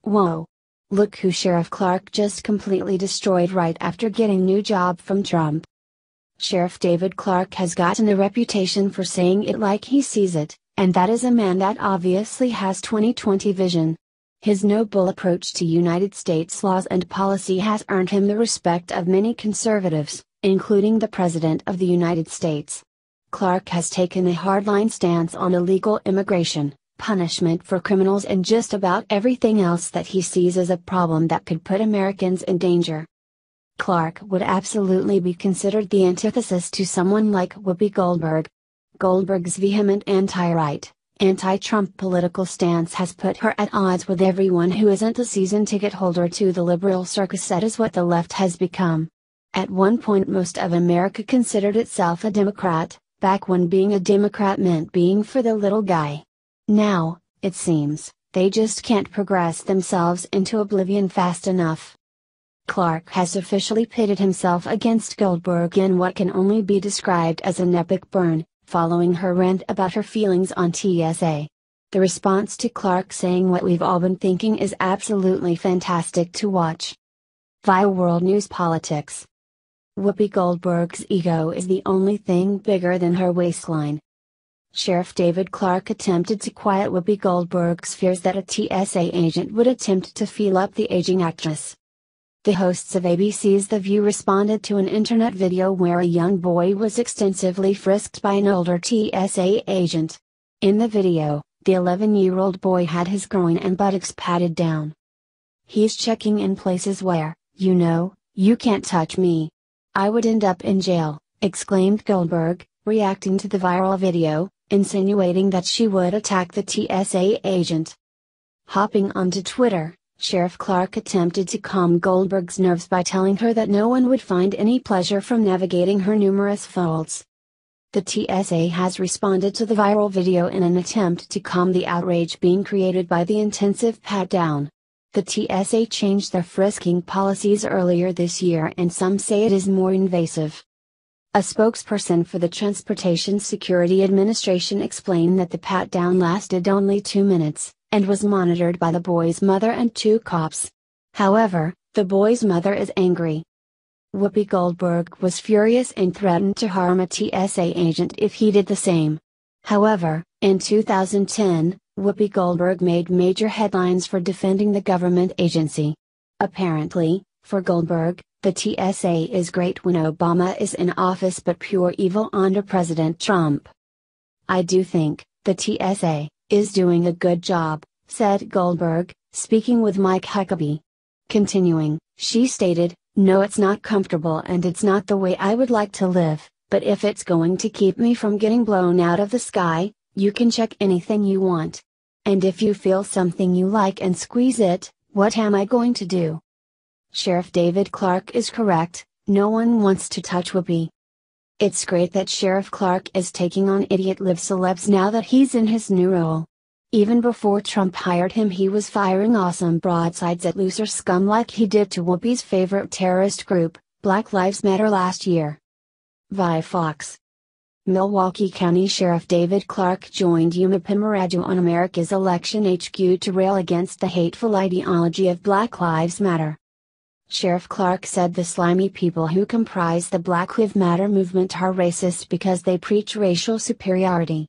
Whoa! Look who Sheriff Clarke just completely destroyed right after getting new job from Trump. Sheriff David Clarke has gotten a reputation for saying it like he sees it, and that is a man that obviously has 20/20 vision. His no-bull approach to United States laws and policy has earned him the respect of many conservatives, including the President of the United States. Clarke has taken a hardline stance on illegal immigration, punishment for criminals, and just about everything else that he sees as a problem that could put Americans in danger. Clarke would absolutely be considered the antithesis to someone like Whoopi Goldberg. Goldberg's vehement anti-right, anti-Trump political stance has put her at odds with everyone who isn't a season ticket holder to the liberal circus. That is what the left has become. At one point most of America considered itself a Democrat, back when being a Democrat meant being for the little guy. Now, it seems, they just can't progress themselves into oblivion fast enough. Clarke has officially pitted himself against Goldberg in what can only be described as an epic burn, following her rant about her feelings on TSA. The response to Clarke saying what we've all been thinking is absolutely fantastic to watch. Via World News Politics. Whoopi Goldberg's ego is the only thing bigger than her waistline. Sheriff David Clarke attempted to quiet Whoopi Goldberg's fears that a TSA agent would attempt to feel up the aging actress. The hosts of ABC's The View responded to an internet video where a young boy was extensively frisked by an older TSA agent. In the video, the 11-year-old boy had his groin and buttocks patted down. "He's checking in places where, you can't touch me. I would end up in jail," exclaimed Goldberg, reacting to the viral video, insinuating that she would attack the TSA agent. Hopping onto Twitter, Sheriff Clarke attempted to calm Goldberg's nerves by telling her that no one would find any pleasure from navigating her numerous folds. The TSA has responded to the viral video in an attempt to calm the outrage being created by the intensive pat-down. The TSA changed their frisking policies earlier this year and some say it is more invasive. A spokesperson for the Transportation Security Administration explained that the pat-down lasted only 2 minutes, and was monitored by the boy's mother and 2 cops. However, the boy's mother is angry. Whoopi Goldberg was furious and threatened to harm a TSA agent if he did the same. However, in 2010, Whoopi Goldberg made major headlines for defending the government agency. Apparently, for Goldberg, the TSA is great when Obama is in office but pure evil under President Trump. "I do think the TSA is doing a good job," said Goldberg, speaking with Mike Huckabee. Continuing, she stated, "No, it's not comfortable and it's not the way I would like to live, but if it's going to keep me from getting blown out of the sky, you can check anything you want. And if you feel something you like and squeeze it, what am I going to do?" Sheriff David Clarke is correct, no one wants to touch Whoopi. It's great that Sheriff Clarke is taking on idiot live celebs now that he's in his new role. Even before Trump hired him he was firing awesome broadsides at looser scum like he did to Whoopi's favorite terrorist group, Black Lives Matter, last year. Via Fox. Milwaukee County Sheriff David Clarke joined Yuma Pimaraju on America's Election HQ to rail against the hateful ideology of Black Lives Matter. Sheriff Clarke said the slimy people who comprise the Black Lives Matter movement are racist because they preach racial superiority.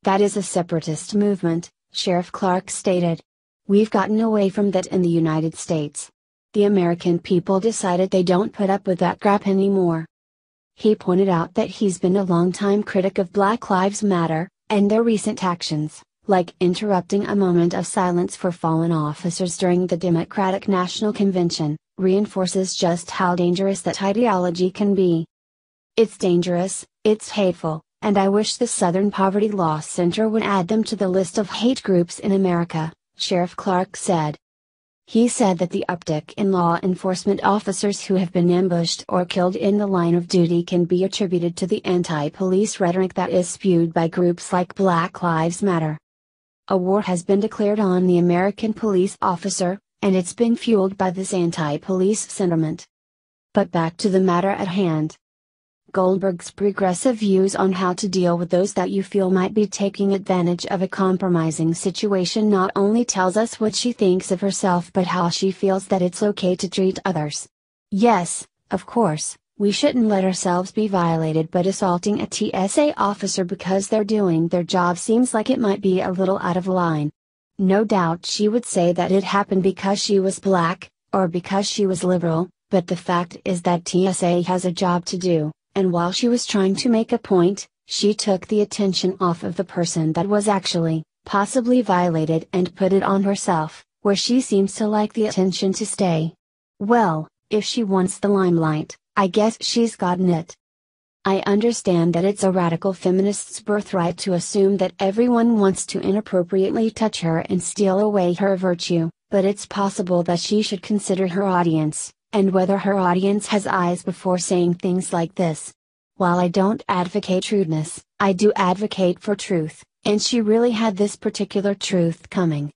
"That is a separatist movement," Sheriff Clarke stated. "We've gotten away from that in the United States. The American people decided they don't put up with that crap anymore." He pointed out that he's been a longtime critic of Black Lives Matter, and their recent actions, like interrupting a moment of silence for fallen officers during the Democratic National Convention, reinforces just how dangerous that ideology can be. "It's dangerous, it's hateful, and I wish the Southern Poverty Law Center would add them to the list of hate groups in America," Sheriff Clarke said. He said that the uptick in law enforcement officers who have been ambushed or killed in the line of duty can be attributed to the anti-police rhetoric that is spewed by groups like Black Lives Matter. A war has been declared on the American police officer, and it's been fueled by this anti-police sentiment. But back to the matter at hand. Goldberg's progressive views on how to deal with those that you feel might be taking advantage of a compromising situation not only tells us what she thinks of herself but how she feels that it's okay to treat others. Yes, of course, we shouldn't let ourselves be violated, but assaulting a TSA officer because they're doing their job seems like it might be a little out of line. No doubt she would say that it happened because she was black, or because she was liberal, but the fact is that TSA has a job to do. And while she was trying to make a point, she took the attention off of the person that was actually, possibly violated and put it on herself, where she seems to like the attention to stay. Well, if she wants the limelight, I guess she's gotten it. I understand that it's a radical feminist's birthright to assume that everyone wants to inappropriately touch her and steal away her virtue, but it's possible that she should consider her audience, and whether her audience has eyes before saying things like this. While I don't advocate rudeness, I do advocate for truth, and she really had this particular truth coming.